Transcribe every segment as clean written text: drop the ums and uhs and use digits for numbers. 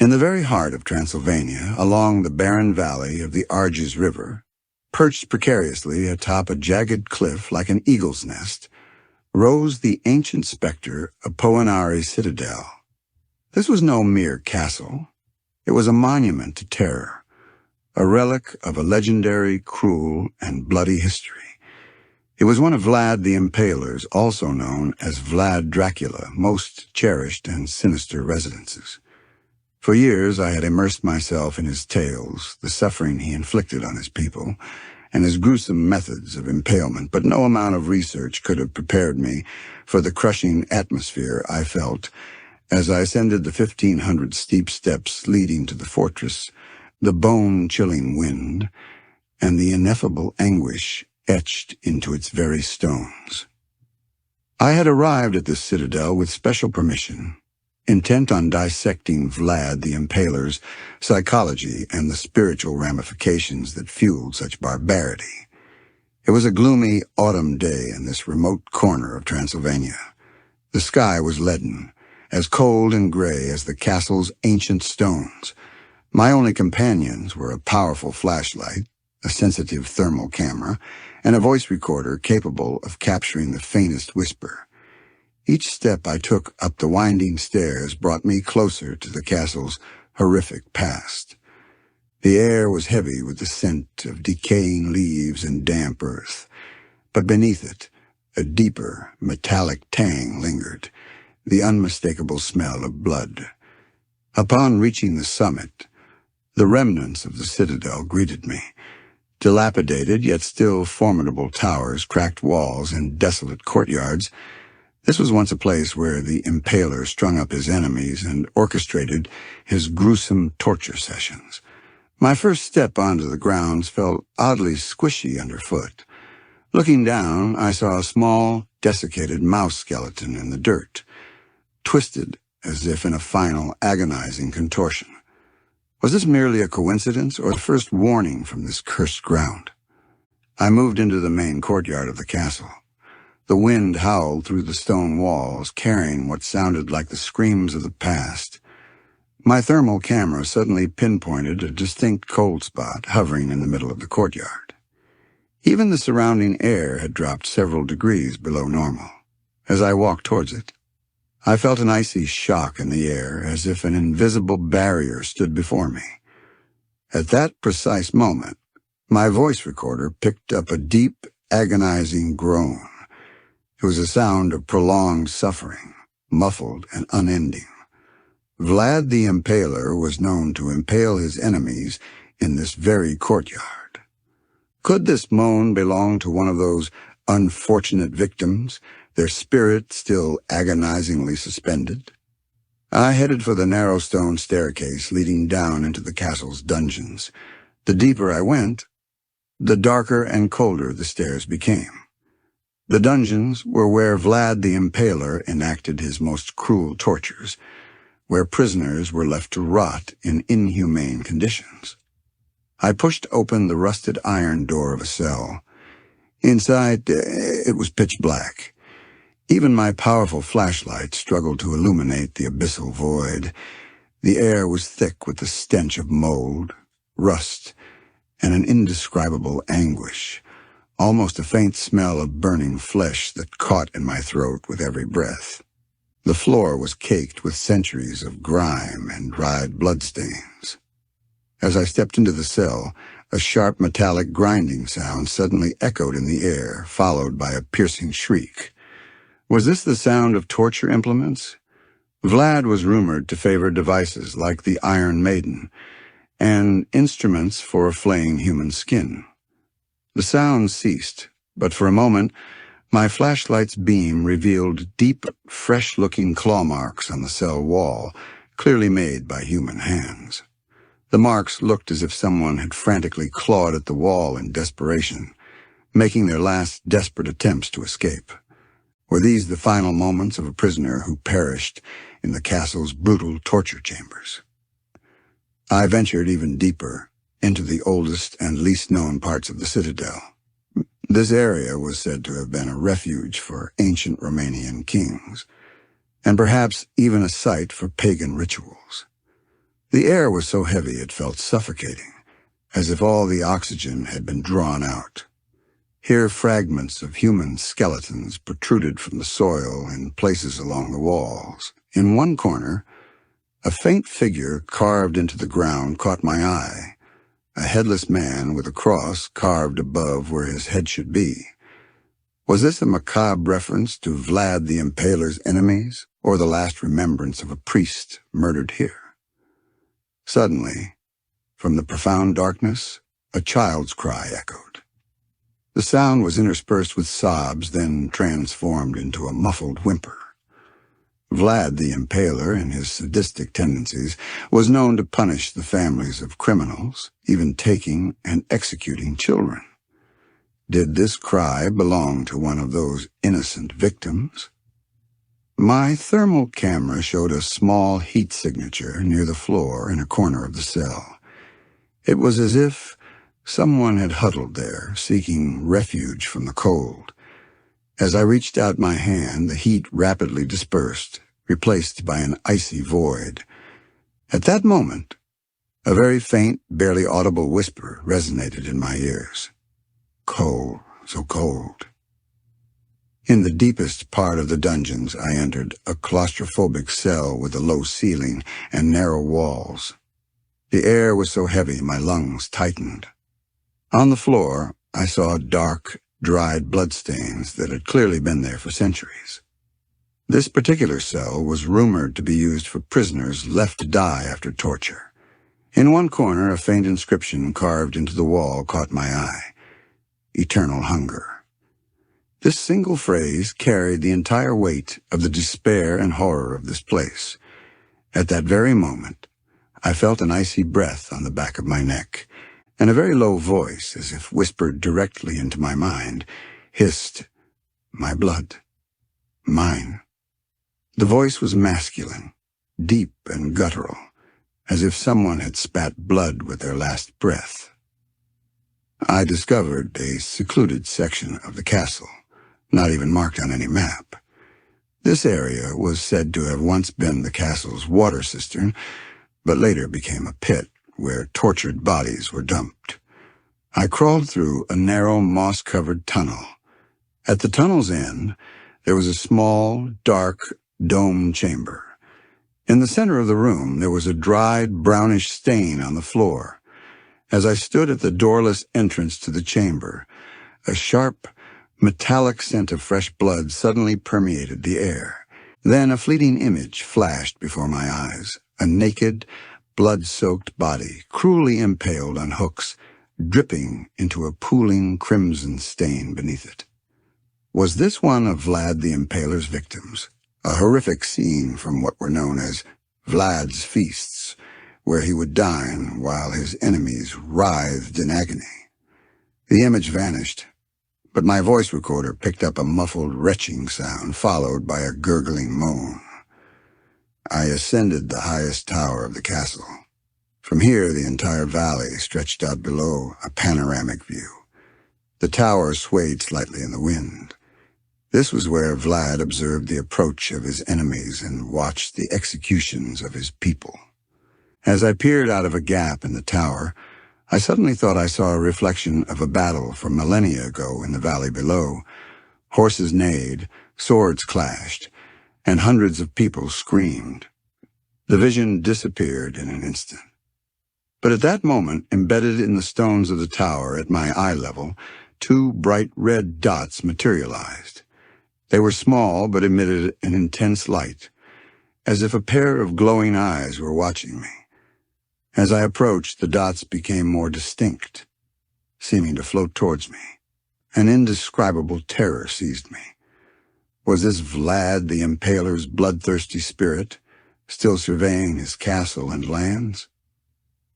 In the very heart of Transylvania, along the barren valley of the Arges River, perched precariously atop a jagged cliff like an eagle's nest, rose the ancient specter of Poenari Citadel. This was no mere castle. It was a monument to terror, a relic of a legendary, cruel, and bloody history. It was one of Vlad the Impaler's, also known as Vlad Dracula, most cherished and sinister residences. For years I had immersed myself in his tales, the suffering he inflicted on his people, and his gruesome methods of impalement, but no amount of research could have prepared me for the crushing atmosphere I felt as I ascended the 1,500 steep steps leading to the fortress, the bone-chilling wind, and the ineffable anguish etched into its very stones. I had arrived at this citadel with special permission, intent on dissecting Vlad the Impaler's psychology and the spiritual ramifications that fueled such barbarity. It was a gloomy autumn day in this remote corner of Transylvania. The sky was leaden, as cold and gray as the castle's ancient stones. My only companions were a powerful flashlight, a sensitive thermal camera, and a voice recorder capable of capturing the faintest whisper. Each step I took up the winding stairs brought me closer to the castle's horrific past. The air was heavy with the scent of decaying leaves and damp earth, but beneath it, a deeper, metallic tang lingered, the unmistakable smell of blood. Upon reaching the summit, the remnants of the citadel greeted me. Dilapidated, yet still formidable towers, cracked walls, and desolate courtyards, this was once a place where the Impaler strung up his enemies and orchestrated his gruesome torture sessions. My first step onto the grounds felt oddly squishy underfoot. Looking down, I saw a small, desiccated mouse skeleton in the dirt, twisted as if in a final, agonizing contortion. Was this merely a coincidence or the first warning from this cursed ground? I moved into the main courtyard of the castle. The wind howled through the stone walls, carrying what sounded like the screams of the past. My thermal camera suddenly pinpointed a distinct cold spot hovering in the middle of the courtyard. Even the surrounding air had dropped several degrees below normal. As I walked towards it, I felt an icy shock in the air, as if an invisible barrier stood before me. At that precise moment, my voice recorder picked up a deep, agonizing groan. It was a sound of prolonged suffering, muffled and unending. Vlad the Impaler was known to impale his enemies in this very courtyard. Could this moan belong to one of those unfortunate victims, their spirit still agonizingly suspended? I headed for the narrow stone staircase leading down into the castle's dungeons. The deeper I went, the darker and colder the stairs became. The dungeons were where Vlad the Impaler enacted his most cruel tortures, where prisoners were left to rot in inhumane conditions. I pushed open the rusted iron door of a cell. Inside, it was pitch black. Even my powerful flashlight struggled to illuminate the abyssal void. The air was thick with the stench of mold, rust, and an indescribable anguish, almost a faint smell of burning flesh that caught in my throat with every breath. The floor was caked with centuries of grime and dried bloodstains. As I stepped into the cell, a sharp metallic grinding sound suddenly echoed in the air, followed by a piercing shriek. Was this the sound of torture implements? Vlad was rumored to favor devices like the Iron Maiden and instruments for flaying human skin. The sound ceased, but for a moment, my flashlight's beam revealed deep, fresh-looking claw marks on the cell wall, clearly made by human hands. The marks looked as if someone had frantically clawed at the wall in desperation, making their last desperate attempts to escape. Were these the final moments of a prisoner who perished in the castle's brutal torture chambers? I ventured even deeper into the oldest and least known parts of the citadel. This area was said to have been a refuge for ancient Romanian kings, and perhaps even a site for pagan rituals. The air was so heavy it felt suffocating, as if all the oxygen had been drawn out. Here fragments of human skeletons protruded from the soil in places along the walls. In one corner, a faint figure carved into the ground caught my eye, a headless man with a cross carved above where his head should be. Was this a macabre reference to Vlad the Impaler's enemies, or the last remembrance of a priest murdered here? Suddenly, from the profound darkness, a child's cry echoed. The sound was interspersed with sobs, then transformed into a muffled whimper. Vlad the Impaler, in his sadistic tendencies, was known to punish the families of criminals, even taking and executing children. Did this cry belong to one of those innocent victims? My thermal camera showed a small heat signature near the floor in a corner of the cell. It was as if someone had huddled there, seeking refuge from the cold. As I reached out my hand, the heat rapidly dispersed, replaced by an icy void. At that moment, a very faint, barely audible whisper resonated in my ears. Cold, so cold. In the deepest part of the dungeons, I entered a claustrophobic cell with a low ceiling and narrow walls. The air was so heavy my lungs tightened. On the floor, I saw dark, dried bloodstains that had clearly been there for centuries. This particular cell was rumored to be used for prisoners left to die after torture. In one corner, a faint inscription carved into the wall caught my eye. Eternal hunger. This single phrase carried the entire weight of the despair and horror of this place. At that very moment, I felt an icy breath on the back of my neck, and a very low voice, as if whispered directly into my mind, hissed, "My blood. Mine." The voice was masculine, deep and guttural, as if someone had spat blood with their last breath. I discovered a secluded section of the castle, not even marked on any map. This area was said to have once been the castle's water cistern, but later became a pit where tortured bodies were dumped. I crawled through a narrow, moss-covered tunnel. At the tunnel's end, there was a small, dark, domed chamber. In the center of the room, there was a dried, brownish stain on the floor. As I stood at the doorless entrance to the chamber, a sharp, metallic scent of fresh blood suddenly permeated the air. Then a fleeting image flashed before my eyes, a naked, blood-soaked body, cruelly impaled on hooks, dripping into a pooling crimson stain beneath it. Was this one of Vlad the Impaler's victims? A horrific scene from what were known as Vlad's feasts, where he would dine while his enemies writhed in agony. The image vanished, but my voice recorder picked up a muffled retching sound followed by a gurgling moan. I ascended the highest tower of the castle. From here, the entire valley stretched out below, a panoramic view. The tower swayed slightly in the wind. This was where Vlad observed the approach of his enemies and watched the executions of his people. As I peered out of a gap in the tower, I suddenly thought I saw a reflection of a battle from millennia ago in the valley below. Horses neighed, swords clashed, and hundreds of people screamed. The vision disappeared in an instant. But at that moment, embedded in the stones of the tower at my eye level, two bright red dots materialized. They were small but emitted an intense light, as if a pair of glowing eyes were watching me. As I approached, the dots became more distinct, seeming to float towards me. An indescribable terror seized me. Was this Vlad the Impaler's bloodthirsty spirit, still surveying his castle and lands?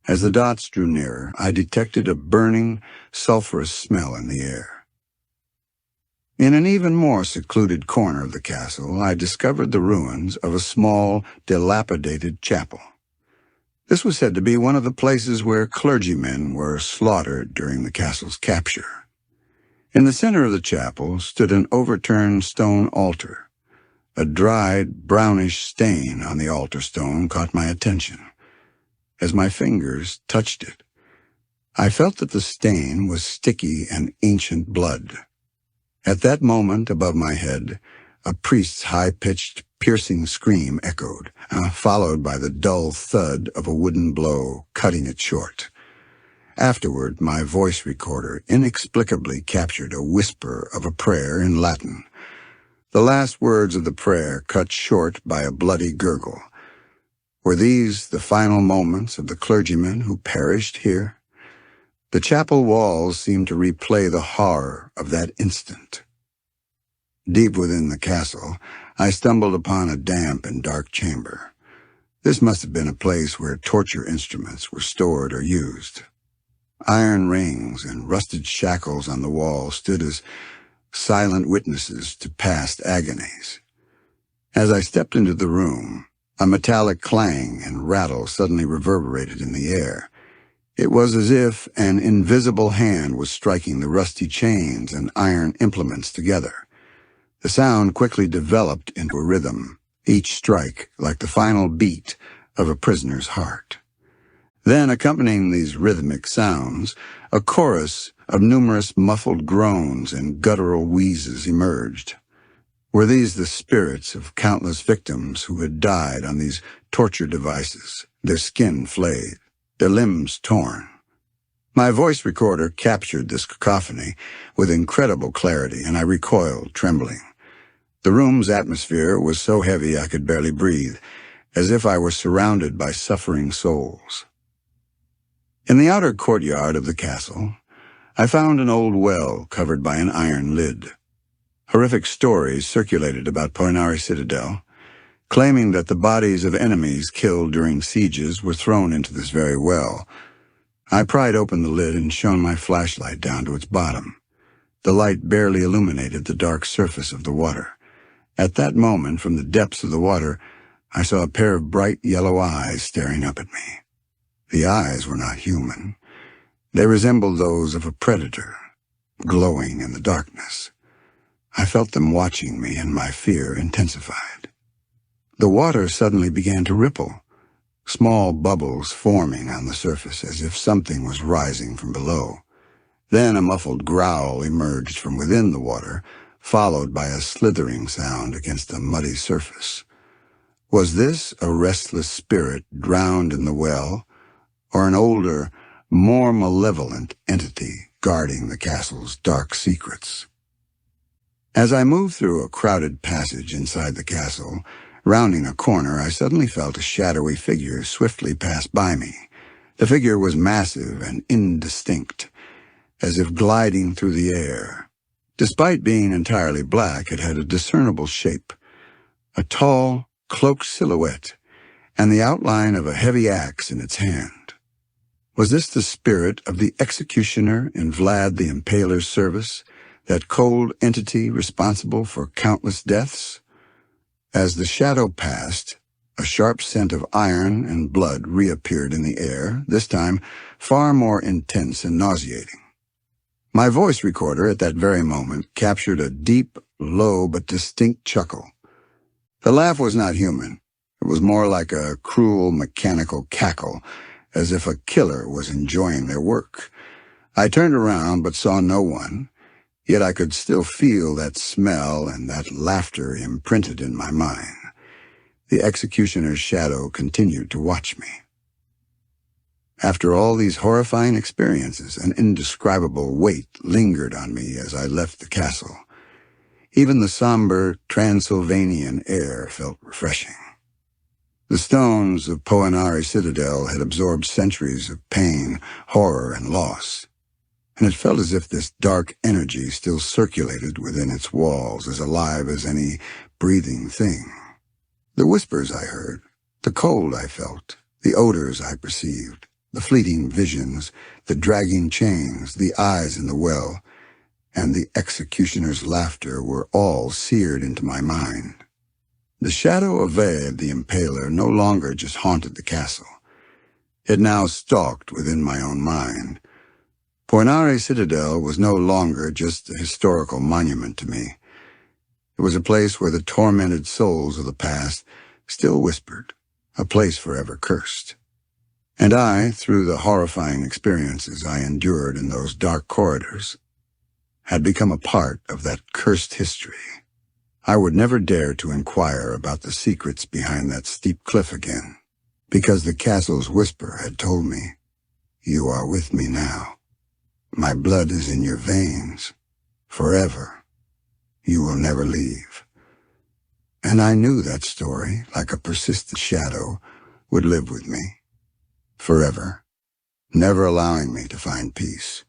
As the dots drew nearer, I detected a burning, sulphurous smell in the air. In an even more secluded corner of the castle, I discovered the ruins of a small, dilapidated chapel. This was said to be one of the places where clergymen were slaughtered during the castle's capture. In the center of the chapel stood an overturned stone altar. A dried, brownish stain on the altar stone caught my attention. as my fingers touched it. I felt that the stain was sticky and ancient blood. At that moment, above my head, a priest's high-pitched, piercing scream echoed, followed by the dull thud of a wooden blow, cutting it short. Afterward, my voice recorder inexplicably captured a whisper of a prayer in Latin. The last words of the prayer cut short by a bloody gurgle. Were these the final moments of the clergyman who perished here? The chapel walls seemed to replay the horror of that instant. Deep within the castle, I stumbled upon a damp and dark chamber. This must have been a place where torture instruments were stored or used. Iron rings and rusted shackles on the wall stood as silent witnesses to past agonies. As I stepped into the room, a metallic clang and rattle suddenly reverberated in the air. It was as if an invisible hand was striking the rusty chains and iron implements together. The sound quickly developed into a rhythm, each strike like the final beat of a prisoner's heart. Then, accompanying these rhythmic sounds, a chorus of numerous muffled groans and guttural wheezes emerged. Were these the spirits of countless victims who had died on these torture devices, their skin flayed, their limbs torn? My voice recorder captured this cacophony with incredible clarity, and I recoiled, trembling. The room's atmosphere was so heavy I could barely breathe, as if I were surrounded by suffering souls. In the outer courtyard of the castle, I found an old well covered by an iron lid. Horrific stories circulated about Poenari Citadel, claiming that the bodies of enemies killed during sieges were thrown into this very well. I pried open the lid and shone my flashlight down to its bottom. The light barely illuminated the dark surface of the water. At that moment, from the depths of the water, I saw a pair of bright yellow eyes staring up at me. The eyes were not human. They resembled those of a predator, glowing in the darkness. I felt them watching me, and my fear intensified. The water suddenly began to ripple, small bubbles forming on the surface as if something was rising from below. Then a muffled growl emerged from within the water, followed by a slithering sound against the muddy surface. Was this a restless spirit drowned in the well, or an older, more malevolent entity guarding the castle's dark secrets? As I moved through a crowded passage inside the castle, rounding a corner, I suddenly felt a shadowy figure swiftly pass by me. The figure was massive and indistinct, as if gliding through the air. Despite being entirely black, it had a discernible shape, a tall, cloaked silhouette, and the outline of a heavy axe in its hand. Was this the spirit of the executioner in Vlad the Impaler's service, that cold entity responsible for countless deaths? As the shadow passed, a sharp scent of iron and blood reappeared in the air, this time far more intense and nauseating. My voice recorder at that very moment captured a deep, low but distinct chuckle. The laugh was not human. It was more like a cruel, mechanical cackle, as if a killer was enjoying their work. I turned around but saw no one, yet I could still feel that smell and that laughter imprinted in my mind. The executioner's shadow continued to watch me. After all these horrifying experiences, an indescribable weight lingered on me as I left the castle. Even the somber Transylvanian air felt refreshing. The stones of Poenari Citadel had absorbed centuries of pain, horror, and loss, and it felt as if this dark energy still circulated within its walls, as alive as any breathing thing. The whispers I heard, the cold I felt, the odors I perceived, the fleeting visions, the dragging chains, the eyes in the well, and the executioner's laughter were all seared into my mind. The shadow of Vlad the Impaler no longer just haunted the castle. It now stalked within my own mind. Poenari Citadel was no longer just a historical monument to me. It was a place where the tormented souls of the past still whispered, a place forever cursed. And I, through the horrifying experiences I endured in those dark corridors, had become a part of that cursed history. I would never dare to inquire about the secrets behind that steep cliff again, because the castle's whisper had told me, "You are with me now. My blood is in your veins. Forever. You will never leave." And I knew that story, like a persistent shadow, would live with me. Forever. Never allowing me to find peace.